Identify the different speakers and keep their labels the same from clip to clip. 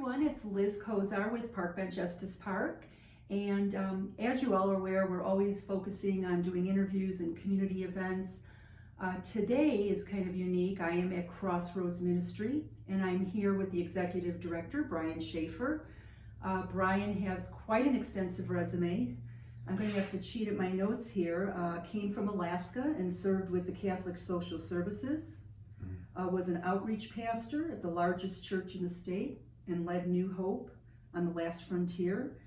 Speaker 1: everyone. It's Liz Kozar with Park Bench Estes Park. And as you all are aware, we're always focusing on doing interviews and community events. Today is kind of unique. I am at Crossroads Ministry, and I'm here with the Executive Director, Brian Schaffer. Brian has quite an extensive resume. I'm going to have to cheat at my notes here. Came from Alaska and served with the Catholic Social Services. Was an outreach pastor at the largest church in the state and led New Hope on the Last Frontier.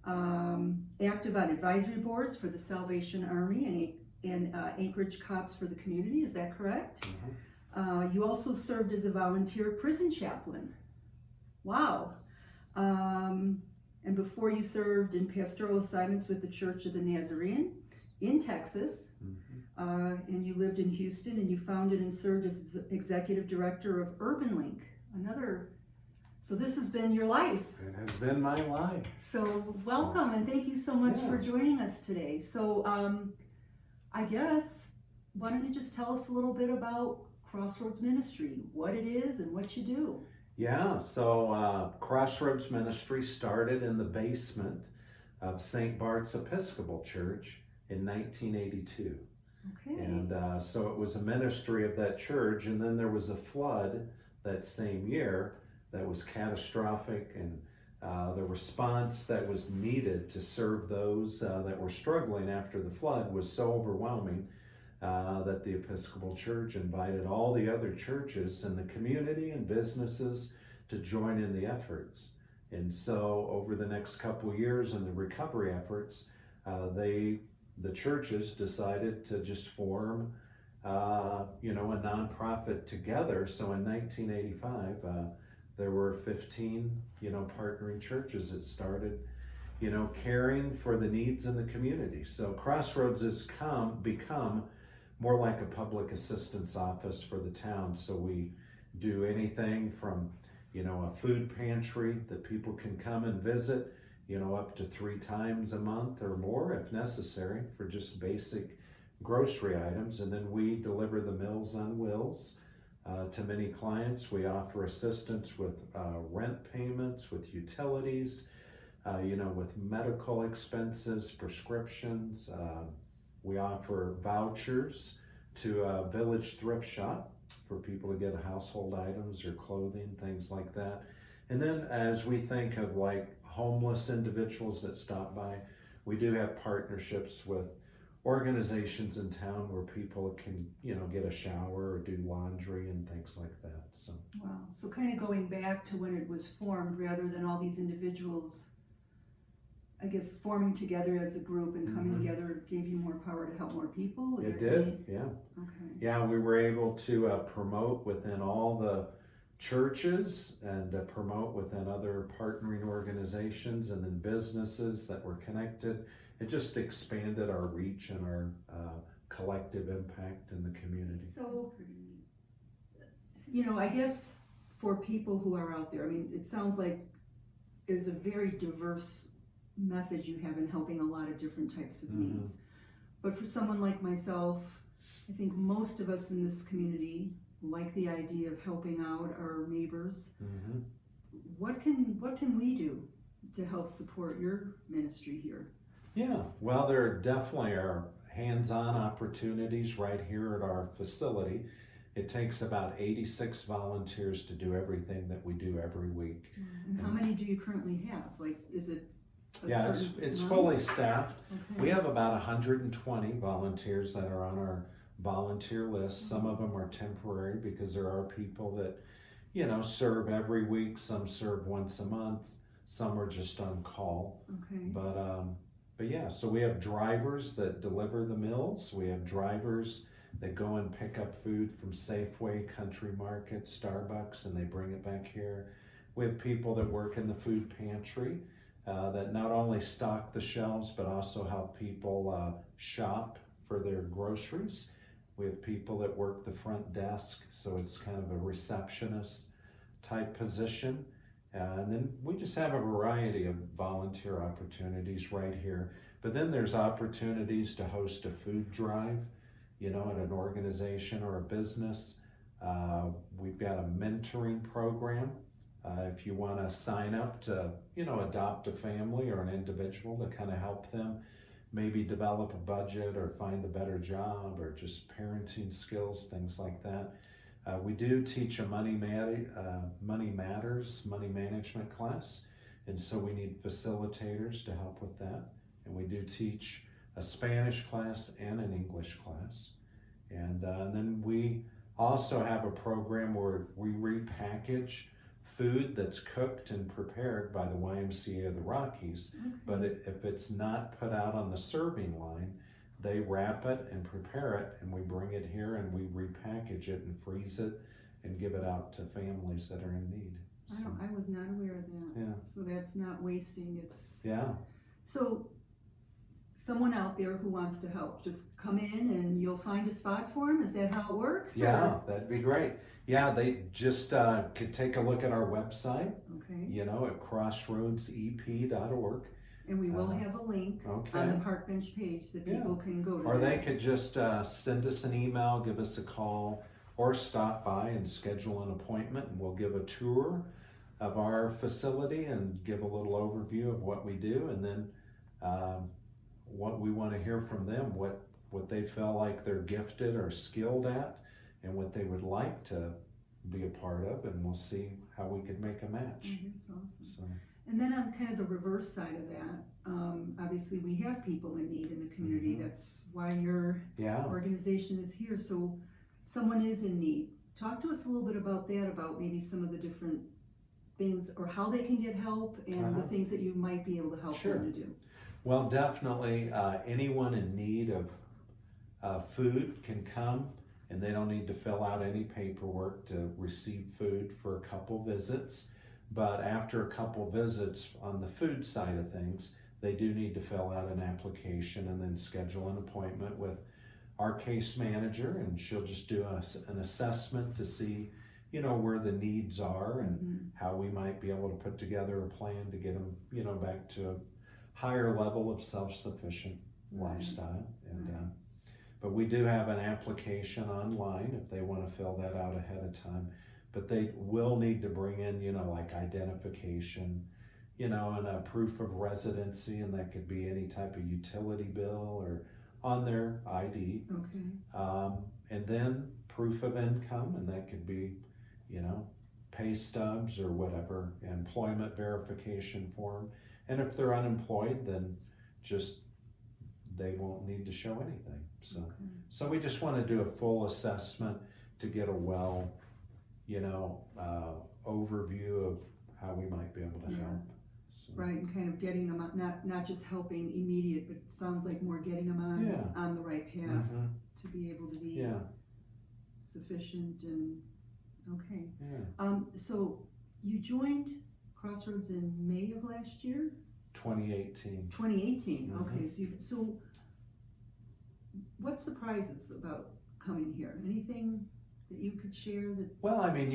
Speaker 1: Active on advisory boards for the Salvation Army and Anchorage Cops for the Community. Is that correct?
Speaker 2: Mm-hmm.
Speaker 1: You also served as a volunteer prison chaplain. Wow. And before you served in pastoral assignments with the Church of the Nazarene in Texas, and you lived in Houston, and you founded and served as executive director of Urban Link, so this has been your life.
Speaker 2: It has been my life.
Speaker 1: So welcome, and thank you so much for joining us today. So I guess, why don't you just tell us a little bit about Crossroads Ministry, what it is and what you do?
Speaker 2: Yeah, so Crossroads Ministry started in the basement of St. Bart's Episcopal Church in 1982.
Speaker 1: Okay.
Speaker 2: And so it was a ministry of that church, and then there was a flood that same year that was catastrophic, and the response that was needed to serve those that were struggling after the flood was so overwhelming that the Episcopal Church invited all the other churches in the community and businesses to join in the efforts. And so over the next couple of years in the recovery efforts, the churches decided to just form a nonprofit together. So in 1985, there were 15, partnering churches that started, caring for the needs in the community. So Crossroads has become more like a public assistance office for the town. So we do anything from, a food pantry that people can come and visit, up to 3 times a month or more if necessary for just basic grocery items. And then we deliver the Meals on Wheels to many clients. We offer assistance with rent payments, with utilities, with medical expenses, prescriptions. We offer vouchers to a village thrift shop for people to get household items or clothing, things like that. And then as we think of like homeless individuals that stop by, we do have partnerships with organizations in town where people can, get a shower or do laundry and things like that. So
Speaker 1: Wow. So kind of going back to when it was formed, rather than all these individuals, I guess, forming together as a group and coming together gave you more power to help more people?
Speaker 2: It did, yeah.
Speaker 1: Okay.
Speaker 2: Yeah, we were able to promote within all the churches and promote within other partnering organizations and then businesses that were connected. It just expanded our reach and our collective impact in the community.
Speaker 1: So, I guess for people who are out there, it sounds like there's a very diverse method you have in helping a lot of different types of needs. But for someone like myself, I think most of us in this community like the idea of helping out our neighbors. What can we do to help support your ministry here?
Speaker 2: Yeah, well, there definitely are hands-on opportunities right here at our facility. It takes about 86 volunteers to do everything that we do every week.
Speaker 1: And how many do you currently have? Like, is it
Speaker 2: it's fully staffed. Okay. We have about 120 volunteers that are on our volunteer list. Some of them are temporary because there are people that, serve every week. Some serve once a month. Some are just on call.
Speaker 1: Okay.
Speaker 2: But yeah, so we have drivers that deliver the meals. We have drivers that go and pick up food from Safeway, Country Market, Starbucks, and they bring it back here. We have people that work in the food pantry that not only stock the shelves, but also help people shop for their groceries. We have people that work the front desk, so it's kind of a receptionist type position. And then we just have a variety of volunteer opportunities right here. But then there's opportunities to host a food drive, at an organization or a business. We've got a mentoring program If you want to sign up to, adopt a family or an individual to kind of help them maybe develop a budget or find a better job or just parenting skills, things like that. We do teach a money matters, money management class, and so we need facilitators to help with that. And we do teach a Spanish class and an English class. And then we also have a program where we repackage food that's cooked and prepared by the YMCA of the Rockies, but if it's not put out on the serving line, they wrap it and prepare it, and we bring it here and we repackage it and freeze it and give it out to families that are in need. So,
Speaker 1: I was not aware of that.
Speaker 2: yeah.
Speaker 1: So that's not wasting, it's...
Speaker 2: Yeah.
Speaker 1: So someone out there who wants to help, just come in and you'll find a spot for them? Is that how it works?
Speaker 2: Yeah,
Speaker 1: or?
Speaker 2: that'd be great. Yeah, they just could take a look at our website,
Speaker 1: Okay.
Speaker 2: at crossroadsep.org.
Speaker 1: And we will have a link on the park bench page that people can go to.
Speaker 2: Or they could just send us an email, give us a call, or stop by and schedule an appointment, and we'll give a tour of our facility and give a little overview of what we do, and then what we want to hear from them, what they feel like they're gifted or skilled at, and what they would like to be a part of, and we'll see how we could make a match.
Speaker 1: That's awesome.
Speaker 2: So.
Speaker 1: And then on kind of the reverse side of that, obviously we have people in need in the community. That's why your organization is here. So if someone is in need, talk to us a little bit about that, about maybe some of the different things or how they can get help and the things that you might be able to help them to do.
Speaker 2: Well, definitely anyone in need of food can come, and they don't need to fill out any paperwork to receive food for a couple visits. But after a couple visits on the food side of things, they do need to fill out an application and then schedule an appointment with our case manager, and she'll just do an assessment to see, where the needs are and how we might be able to put together a plan to get them, back to a higher level of self-sufficient lifestyle. And but we do have an application online if they want to fill that out ahead of time. But they will need to bring in, like identification, and a proof of residency, and that could be any type of utility bill or on their ID.
Speaker 1: Okay.
Speaker 2: And then proof of income, and that could be, pay stubs or whatever, employment verification form. And if they're unemployed, then just they won't need to show anything. So we just want to do a full assessment to get a overview of how we might be able to help. So.
Speaker 1: Right, and kind of getting them not just helping immediate, but it sounds like more getting them on the right path to be able to be sufficient and okay. So you joined Crossroads in May of last year?
Speaker 2: 2018.
Speaker 1: 2018. Okay, so what surprises about coming here? Anything that you could share that?
Speaker 2: Well, I mean,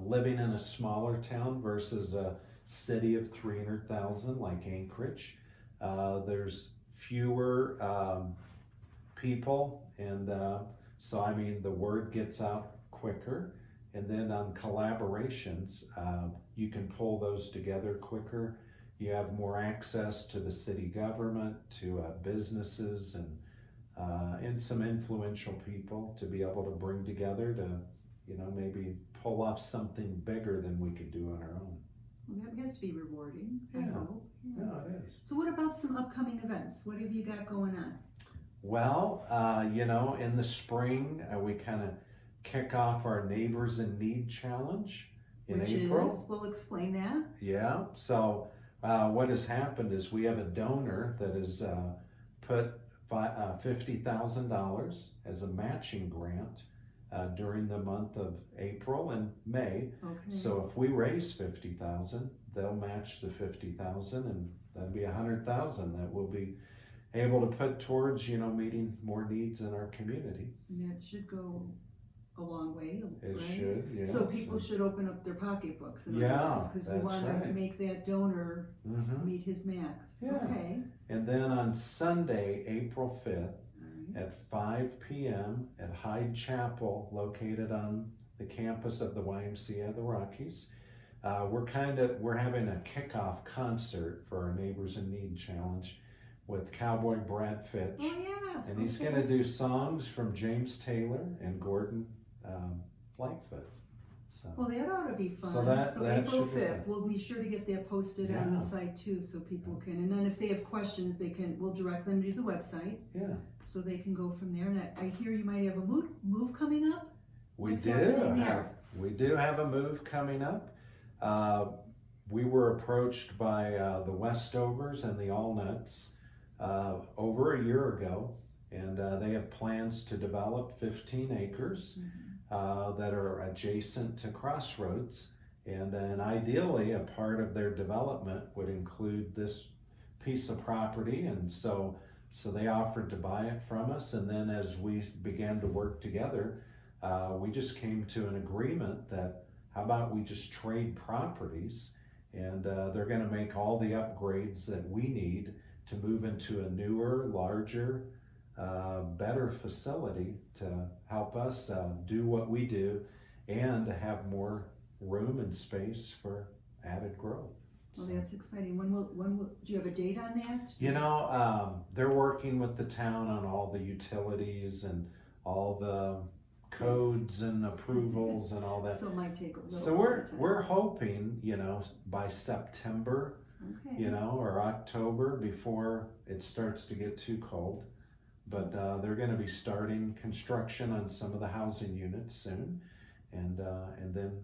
Speaker 2: living in a smaller town versus a city of 300,000 like Anchorage, there's fewer people, and so I mean the word gets out quicker, and then on collaborations, you can pull those together quicker. You have more access to the city government, to businesses, and some influential people to be able to bring together to, maybe pull off something bigger than we could do on our own.
Speaker 1: Well, that has to be rewarding, I hope.
Speaker 2: Yeah, it is.
Speaker 1: So what about some upcoming events? What have you got going on?
Speaker 2: Well, in the spring, we kind of kick off our Neighbors in Need Challenge in April.
Speaker 1: We'll explain that.
Speaker 2: Yeah, so what has happened is we have a donor that has put $50,000 as a matching grant during the month of April and May.
Speaker 1: Okay.
Speaker 2: So if we raise $50,000, they'll match the $50,000, and that'd be $100,000 that we'll be able to put towards meeting more needs in our community.
Speaker 1: And that should go a long way,
Speaker 2: It
Speaker 1: right?
Speaker 2: should, yeah.
Speaker 1: So people should open up their pocketbooks and because we want to make that donor meet his max.
Speaker 2: Yeah.
Speaker 1: Okay.
Speaker 2: And then on Sunday, April 5th, at 5 p.m. at Hyde Chapel, located on the campus of the YMCA of the Rockies, we're having a kickoff concert for our Neighbors in Need Challenge with Cowboy Brad Fitch.
Speaker 1: Oh, yeah.
Speaker 2: And he's going to do songs from James Taylor and Gordon Lightfoot. So,
Speaker 1: Well, that ought to be fun.
Speaker 2: So that
Speaker 1: April
Speaker 2: should be
Speaker 1: 5th,
Speaker 2: fun.
Speaker 1: we'll be sure to get that posted on the site too, so people can, and then if they have questions, we'll direct them to the website.
Speaker 2: Yeah.
Speaker 1: So they can go from there. And I hear you might have a move coming up?
Speaker 2: We
Speaker 1: What's
Speaker 2: do
Speaker 1: happening there?
Speaker 2: have a move coming up. We were approached by the Westovers and the Allnuts over a year ago, and they have plans to develop 15 acres that are adjacent to Crossroads, and then ideally a part of their development would include this piece of property, and so they offered to buy it from us. And then as we began to work together, we just came to an agreement that how about we just trade properties, and they're going to make all the upgrades that we need to move into a newer, larger, better facility to help us do what we do and to have more room and space for added growth.
Speaker 1: Well, that's exciting. When will, do you have a date on that?
Speaker 2: You know, they're working with the town on all the utilities and all the codes and approvals and all that.
Speaker 1: So it might take a little
Speaker 2: So we're hoping, you know, by September,
Speaker 1: okay.
Speaker 2: you know, or October, before it starts to get too cold. But they're going to be starting construction on some of the housing units soon, and then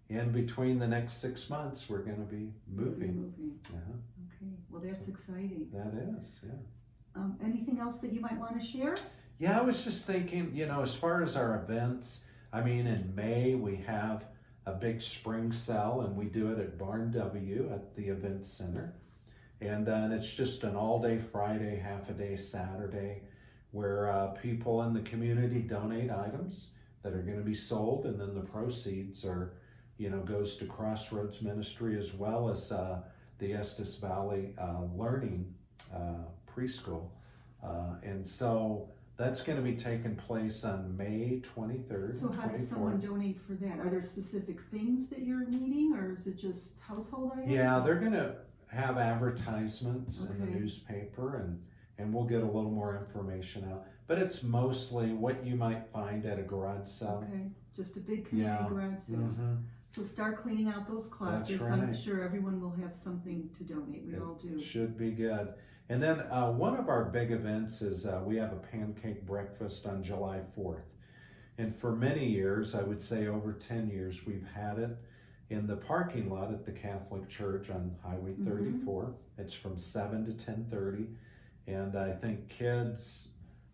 Speaker 2: in between the next 6 months, we're going to be moving. Yeah.
Speaker 1: Okay. Well, that's exciting.
Speaker 2: That is, yeah.
Speaker 1: Anything else that you might want to share?
Speaker 2: Yeah, I was just thinking, you know, as far as our events, I mean, in May we have a big spring sale, and we do it at Barn W at the Event Center. And it's just an all-day Friday, half-a-day Saturday, where people in the community donate items that are going to be sold, and then the proceeds are, you know, goes to Crossroads Ministry as well as the Estes Valley Learning Preschool. And so that's going to be taking place on May 23rd.
Speaker 1: So how does someone donate for that? Are there specific things that you're needing, or is it just household items?
Speaker 2: Yeah, they're going to have advertisements in the newspaper, and we'll get a little more information out. But it's mostly what you might find at a garage sale.
Speaker 1: Okay, just a big community garage sale.
Speaker 2: Mm-hmm.
Speaker 1: So start cleaning out those closets.
Speaker 2: That's
Speaker 1: I'm
Speaker 2: right.
Speaker 1: sure everyone will have something to donate. We all do.
Speaker 2: Should be good. And then one of our big events is we have a pancake breakfast on July 4th. And for many years, I would say over 10 years, we've had it in the parking lot at the Catholic Church on Highway 34. It's from 7 to 10:30. And I think kids,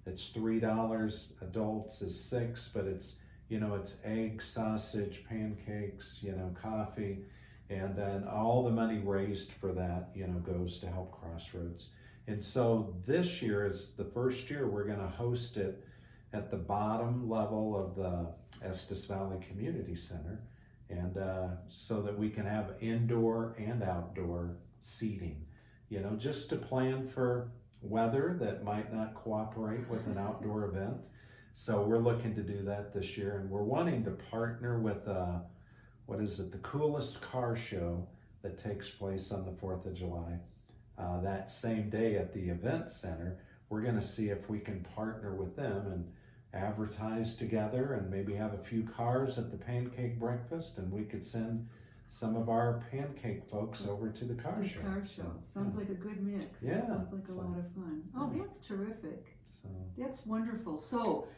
Speaker 2: it's $3, adults is $6, but it's, you know, it's egg, sausage, pancakes, you know, coffee. And then all the money raised for that, you know, goes to help Crossroads. And so this year is the first year we're going to host it at the bottom level of the Estes Valley Community Center. And so that we can have indoor and outdoor seating, you know, just to plan for weather that might not cooperate with an outdoor event. So we're looking to do that this year, and we're wanting to partner with the coolest car show that takes place on the 4th of July. That same day at the event center, we're going to see if we can partner with them and advertise together, and maybe have a few cars at the pancake breakfast, and we could send some of our pancake folks over to the car show.
Speaker 1: Sounds like a good mix.
Speaker 2: Yeah.
Speaker 1: Sounds like a lot of fun. Oh, that's terrific.
Speaker 2: So
Speaker 1: That's wonderful. So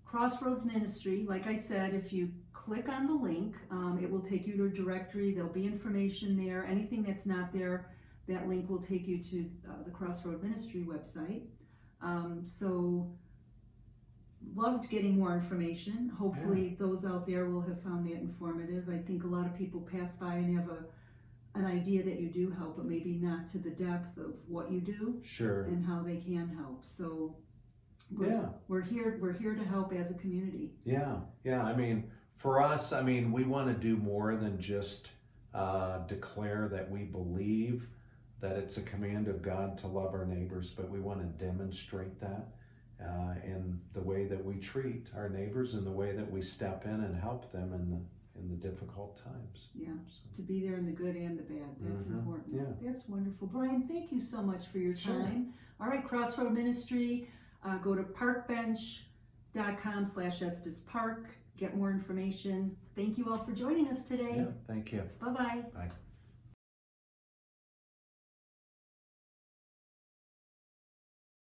Speaker 1: Crossroads Ministry, like I said, if you click on the link, it will take you to a directory. There'll be information there. Anything that's not there, that link will take you to the Crossroad Ministry website. So loved getting more information. Hopefully those out there will have found that informative. I think a lot of people pass by and have an idea that you do help, but maybe not to the depth of what you do.
Speaker 2: Sure.
Speaker 1: And how they can help. So we're here to help as a community.
Speaker 2: Yeah. I mean, for us, I mean, we want to do more than just declare that we believe that it's a command of God to love our neighbors, but we want to demonstrate that in the way that we treat our neighbors and the way that we step in and help them in in the difficult times.
Speaker 1: Yeah,
Speaker 2: So,
Speaker 1: to be there in the good and the bad. That's important.
Speaker 2: Yeah.
Speaker 1: That's wonderful. Brian, thank you so much for your
Speaker 2: Sure.
Speaker 1: time. All right, Crossroad Ministry, go to parkbench.com/Estes Park. Get more information. Thank you all for joining us today.
Speaker 2: Yeah, thank you.
Speaker 1: Bye-bye.
Speaker 2: Bye.